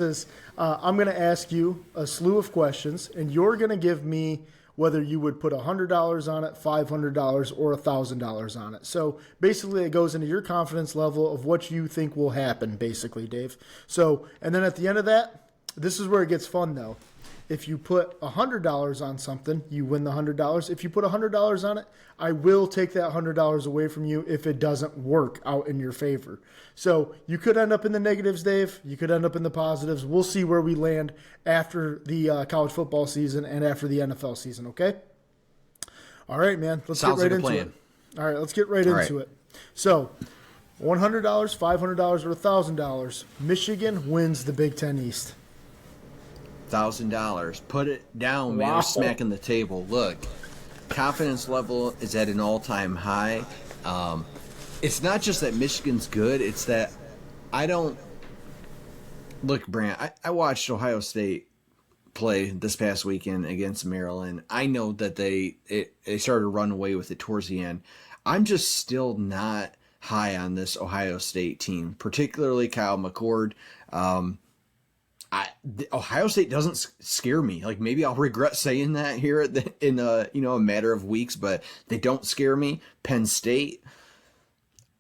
is I'm going to ask you a slew of questions, and you're going to give me whether you would put $100 on it, $500, or $1,000 on it. So basically, it goes into your confidence level of what you think will happen, basically, Dave. So, and then at the end of that, this is where it gets fun, though. If you put $100 on something, you win the $100. If you put $100 on it, I will take that $100 away from you if it doesn't work out in your favor. So you could end up in the negatives, Dave. You could end up in the positives. We'll see where we land after the college football season and after the NFL season, okay? All right, man. Let's get right into it. All right, let's get right into it. So $100, $500, or $1,000. Michigan wins the Big Ten East. $1,000. Put it down, man. We're smacking the table. Look, confidence level is at an all-time high. It's not just that Michigan's good. It's that I don't – look, Brant, I watched Ohio State play this past weekend against Maryland. I know that they started to run away with it towards the end. I'm just still not high on this Ohio State team, particularly Kyle McCord. Ohio State doesn't scare me. Like, maybe I'll regret saying that here in a matter of weeks, but they don't scare me. Penn State,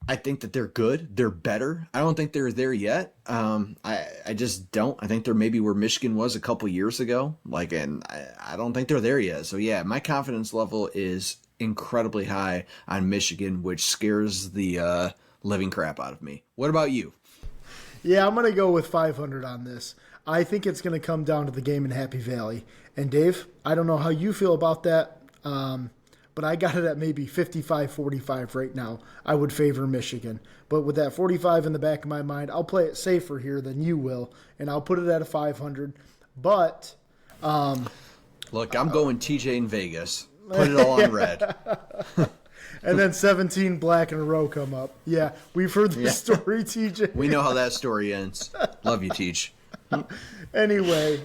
I think that they're good. They're better. I don't think they're there yet. I just don't. I think they're maybe where Michigan was a couple years ago. And I don't think they're there yet. So yeah, my confidence level is incredibly high on Michigan, which scares the living crap out of me. What about you? Yeah, I'm going to go with 500 on this. I think it's going to come down to the game in Happy Valley. And Dave, I don't know how you feel about that, but I got it at maybe 55-45 right now. I would favor Michigan. But with that 45 in the back of my mind, I'll play it safer here than you will, and I'll put it at a 500. But look, I'm going TJ in Vegas. Put it all on red. And then 17 black in a row come up. Yeah, we've heard this story, TJ. We know how that story ends. Love you, Teach. Anyway,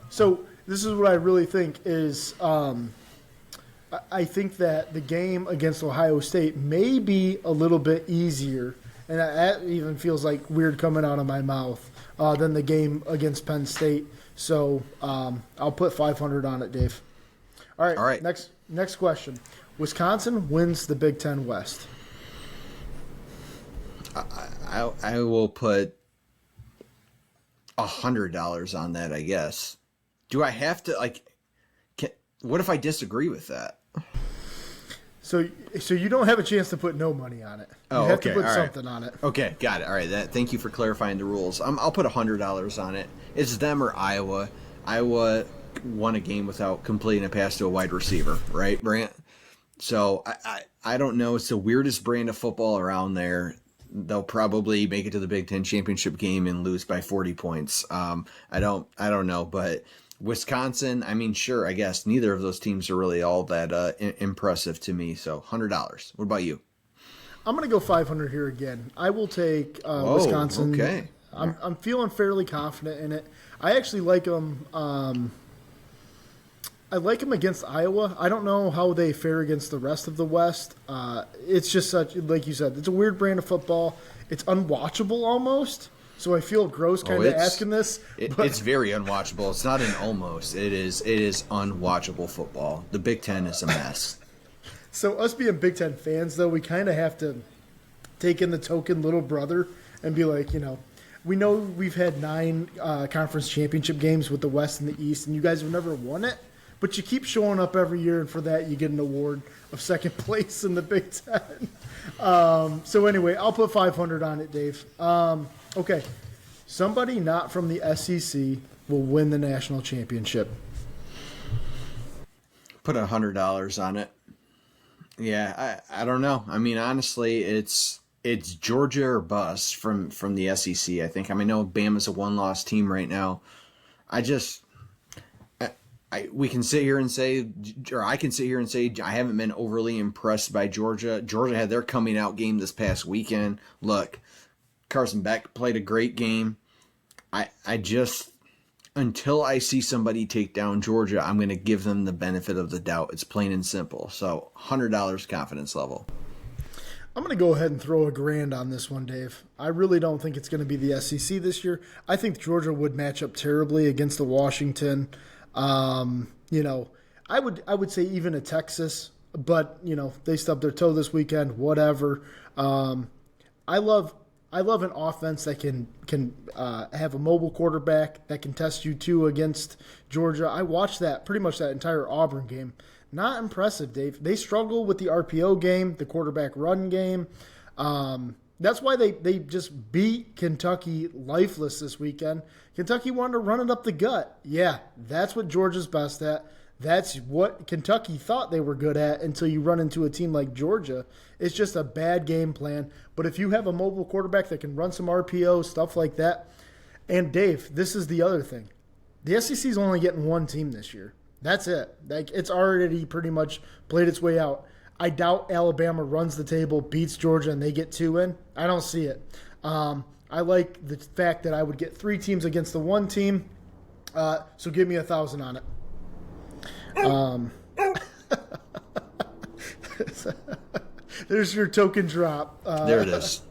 so this is what I really think is I think that the game against Ohio State may be a little bit easier, and that even feels like weird coming out of my mouth, than the game against Penn State. So I'll put 500 on it, Dave. All right. Next question. Wisconsin wins the Big Ten West. I will put $100 on that, I guess. Do I have to, what if I disagree with that? So you don't have a chance to put no money on it. You have to put something on it. Okay, got it. All right, thank you for clarifying the rules. I'll put $100 on it. It's them or Iowa. Iowa won a game without completing a pass to a wide receiver, right, Brant? So I don't know. It's the weirdest brand of football around there. They'll probably make it to the Big Ten championship game and lose by 40 points. I don't know, but Wisconsin, I mean, sure, I guess neither of those teams are really all that impressive to me. So $100. What about you? I'm going to go 500 here again. I will take Wisconsin. Okay. I'm feeling fairly confident in it. I actually like them. I like them against Iowa. I don't know how they fare against the rest of the West. It's just such, like you said, it's a weird brand of football. It's unwatchable almost. So I feel gross kind of asking this. It's very unwatchable. It's not an almost. It is unwatchable football. The Big Ten is a mess. So us being Big Ten fans, though, we kind of have to take in the token little brother and be like, we know we've had 9 conference championship games with the West and the East, and you guys have never won it. But you keep showing up every year, and for that you get an award of second place in the Big Ten. So anyway, I'll put 500 on it, Dave. Okay, somebody not from the SEC will win the national championship. Put $100 on it. Yeah, I don't know. I mean, honestly, it's Georgia or bust from the SEC. I think. I know Bama's a 1-loss team right now. We can sit here and say, or I can sit here and say, I haven't been overly impressed by Georgia. Georgia had their coming out game this past weekend. Look, Carson Beck played a great game. I just, until I see somebody take down Georgia, I'm going to give them the benefit of the doubt. It's plain and simple. So $100 confidence level. I'm going to go ahead and throw $1,000 on this one, Dave. I really don't think it's going to be the SEC this year. I think Georgia would match up terribly against the Washington. I would say even a Texas, but they stubbed their toe this weekend. Whatever. I love an offense that can have a mobile quarterback that can test you too against Georgia. I watched pretty much that entire Auburn game. Not impressive, Dave. They struggle with the RPO game, the quarterback run game. That's why they just beat Kentucky lifeless this weekend. Kentucky wanted to run it up the gut. Yeah, that's what Georgia's best at. That's what Kentucky thought they were good at until you run into a team like Georgia. It's just a bad game plan. But if you have a mobile quarterback that can run some RPO, stuff like that. And Dave, this is the other thing. The SEC is only getting one team this year. That's it. It's already pretty much played its way out. I doubt Alabama runs the table, beats Georgia, and they get 2 in. I don't see it. I like the fact that I would get 3 teams against the one team. So give me 1,000 on it. There's your token drop. There it is.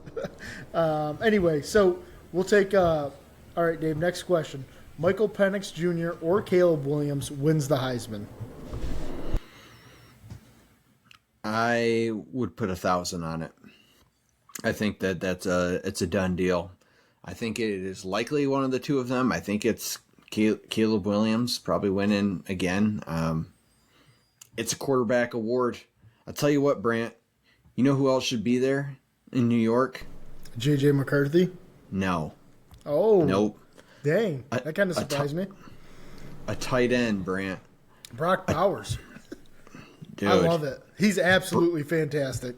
Anyway, so we'll take. All right, Dave. Next question: Michael Penix Jr. or Caleb Williams wins the Heisman? I would put 1,000 on it. I think it's a done deal. I think it is likely one of the two of them. I think it's Caleb Williams probably winning again. It's a quarterback award. I'll tell you what, Brant. You know who else should be there in New York? J.J. McCarthy? No. Oh. Nope. Dang. That kind of surprised me. A tight end, Brant. Brock Bowers. Dude. I love it. He's absolutely fantastic.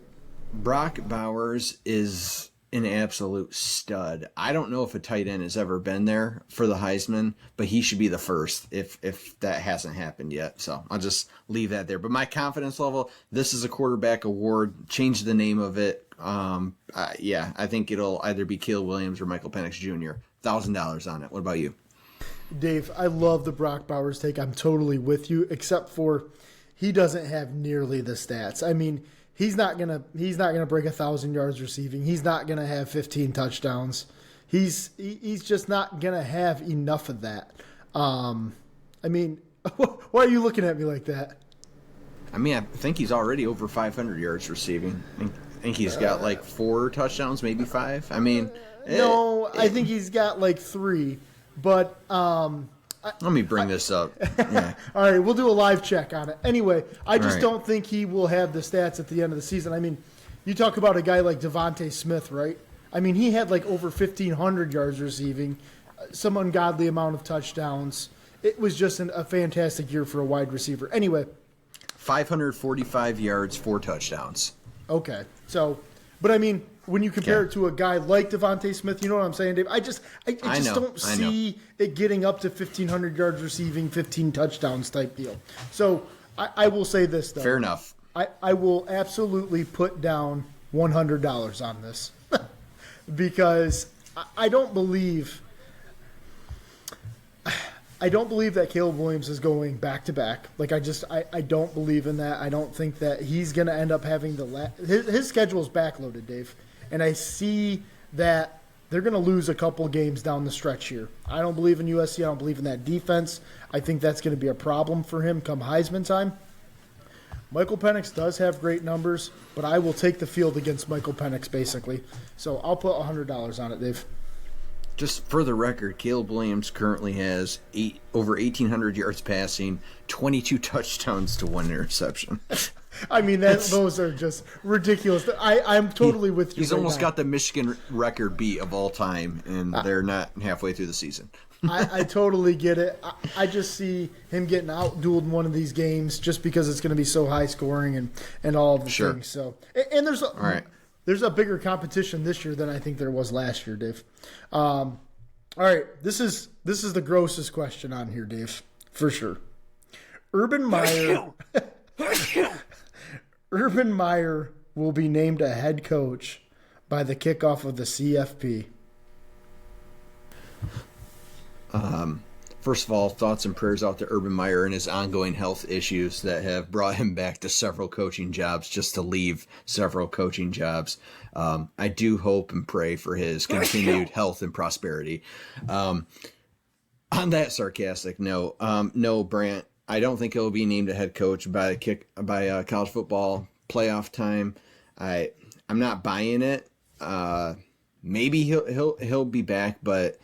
Brock Bowers is an absolute stud. I don't know if a tight end has ever been there for the Heisman, but he should be the first if that hasn't happened yet. So I'll just leave that there. But my confidence level, this is a quarterback award. Change the name of it. I think it'll either be Caleb Williams or Michael Penix Jr. $1,000 on it. What about you? Dave, I love the Brock Bowers take. I'm totally with you, except for he doesn't have nearly the stats. I mean, he's not gonna break 1,000 yards receiving. He's not gonna have 15 touchdowns. He's just not gonna have enough of that. I mean, why are you looking at me like that? I mean, I think he's already over 500 yards receiving. I think he's got like 4 touchdowns, maybe 5. I mean, I think he's got like 3. But let me bring this up. Yeah. All right, we'll do a live check on it. Anyway, I just don't think he will have the stats at the end of the season. I mean, you talk about a guy like Devontae Smith, right? I mean, he had like over 1,500 yards receiving, some ungodly amount of touchdowns. It was just a fantastic year for a wide receiver. Anyway. 545 yards, 4 touchdowns. Okay. So, but I mean, when you compare it to a guy like Devontae Smith, you know what I'm saying, Dave? I just don't see it getting up to 1,500 yards receiving, 15 touchdowns type deal. So I will say this, though. Fair enough. I will absolutely put down $100 on this because I don't believe that Caleb Williams is going back-to-back. Like, I don't believe in that. I don't think that he's going to end up having his schedule is backloaded, Dave. And I see that they're going to lose a couple games down the stretch here. I don't believe in USC. I don't believe in that defense. I think that's going to be a problem for him come Heisman time. Michael Penix does have great numbers, but I will take the field against Michael Penix, basically. So I'll put $100 on it, Dave. Just for the record, Caleb Williams currently has over 1,800 yards passing, 22 touchdowns to 1 interception. I mean, those are just ridiculous. I'm totally with you. He's almost got the Michigan record beat of all time, and they're not halfway through the season. I totally get it. I just see him getting outdueled in one of these games just because it's going to be so high scoring and all of the things. So, and there's a bigger competition this year than I think there was last year, Dave. All right, this is the grossest question on here, Dave, for sure. Urban Meyer will be named a head coach by the kickoff of the CFP. First of all, thoughts and prayers out to Urban Meyer and his ongoing health issues that have brought him back to several coaching jobs just to leave several coaching jobs. I do hope and pray for his continued health and prosperity. On that sarcastic note, no, Brant, I don't think he'll be named a head coach by college football playoff time. I'm not buying it. Maybe he'll be back, but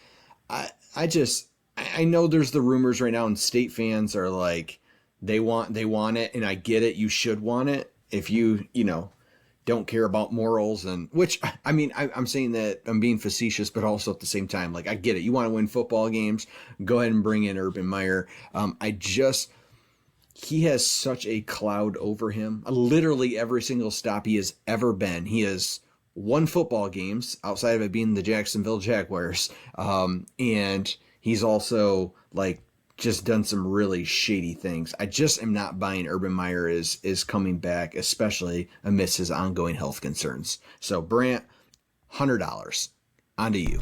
I know there's the rumors right now, and State fans are like, they want it, and I get it. You should want it if you don't care about morals, and which I mean, I'm saying that I'm being facetious, but also at the same time, like, I get it. You want to win football games, go ahead and bring in Urban Meyer. He has such a cloud over him. Literally every single stop he has ever been, he has won football games outside of it being the Jacksonville Jaguars, and he's also like just done some really shady things. I just am not buying Urban Meyer is coming back, especially amidst his ongoing health concerns. So Brant, $100 onto you.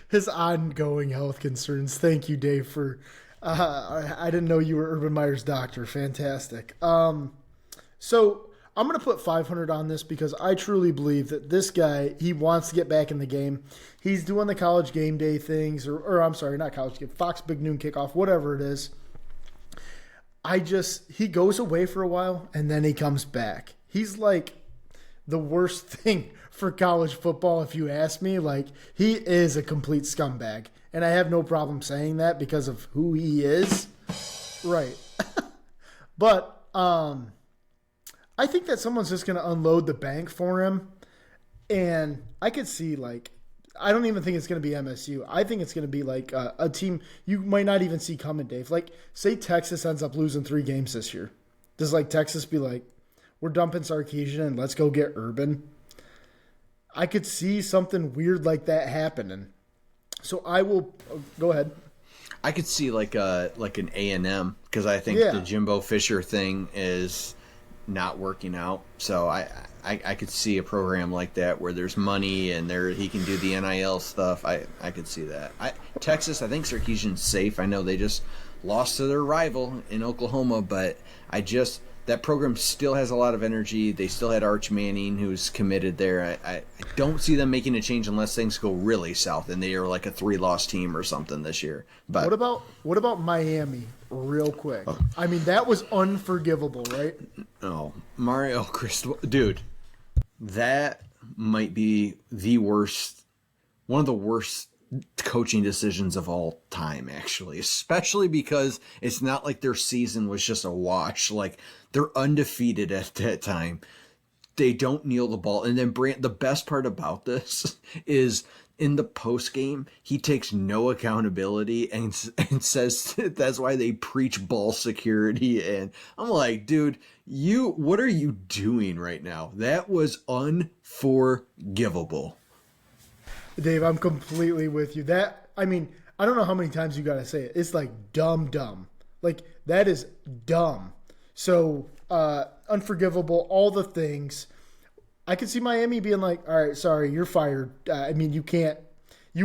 His ongoing health concerns. Thank you, Dave, for I didn't know you were Urban Meyer's doctor. Fantastic. So I'm going to put 500 on this because I truly believe that this guy, he wants to get back in the game. He's doing the college game day things, or I'm sorry, not college game, Fox Big Noon Kickoff, whatever it is. He goes away for a while and then he comes back. He's like the worst thing for college football, if you ask me. Like, he is a complete scumbag. And I have no problem saying that because of who he is. Right. But, I think that someone's just going to unload the bank for him. And I could see, like, I don't even think it's going to be MSU. I think it's going to be like a team you might not even see coming, Dave. Like, say Texas ends up losing 3 games this year. Does, like, Texas be like, we're dumping Sarkisian and let's go get Urban? I could see something weird like that happening. So I will go ahead. I could see like an A&M, because I think the Jimbo Fisher thing is not working out. So I could see a program like that where there's money and he can do the NIL stuff. I could see that. Texas, I think Sarkisian's safe. I know they just lost to their rival in Oklahoma, but that program still has a lot of energy. They still had Arch Manning, who's committed there. I don't see them making a change unless things go really south and they are like a 3-loss team or something this year. But what about Miami, real quick? I mean, that was unforgivable, right? Oh, Mario Cristobal, dude, that might be one of the worst coaching decisions of all time, actually, especially because it's not like their season was just a wash. Like, they're undefeated at that time. They don't kneel the ball. And then Brant, the best part about this is in the post game, he takes no accountability and says that's why they preach ball security. And I'm like, dude, what are you doing right now? That was unforgivable. Dave, I'm completely with you. I mean, I don't know how many times you got to say it. It's like dumb. Like, that is dumb. So, unforgivable, all the things. I could see Miami being like, all right, sorry, you're fired. I mean, you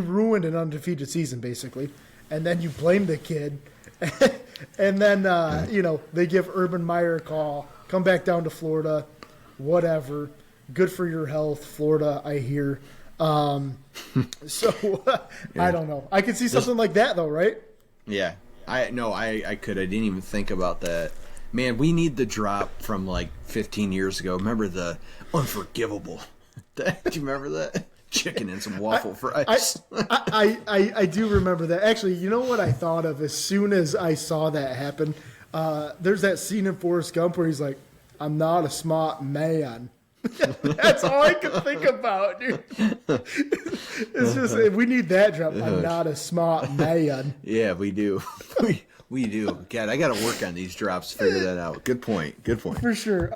ruined an undefeated season, basically. And then you blame the kid. And then, they give Urban Meyer a call, come back down to Florida, whatever. Good for your health, Florida, I hear. I don't know. I could see something like that, though, right? Yeah. I could. I didn't even think about that. Man, we need the drop from like 15 years ago. Remember the unforgivable? Do you remember that? Chicken and some waffle fries. I do remember that. Actually, you know what I thought of as soon as I saw that happen? There's that scene in Forrest Gump where he's like, I'm not a smart man. That's all I could think about, dude. It's just, we need that drop. I'm not a smart man. Yeah, we do. We do. God, I got to work on these drops to figure that out. Good point. For sure.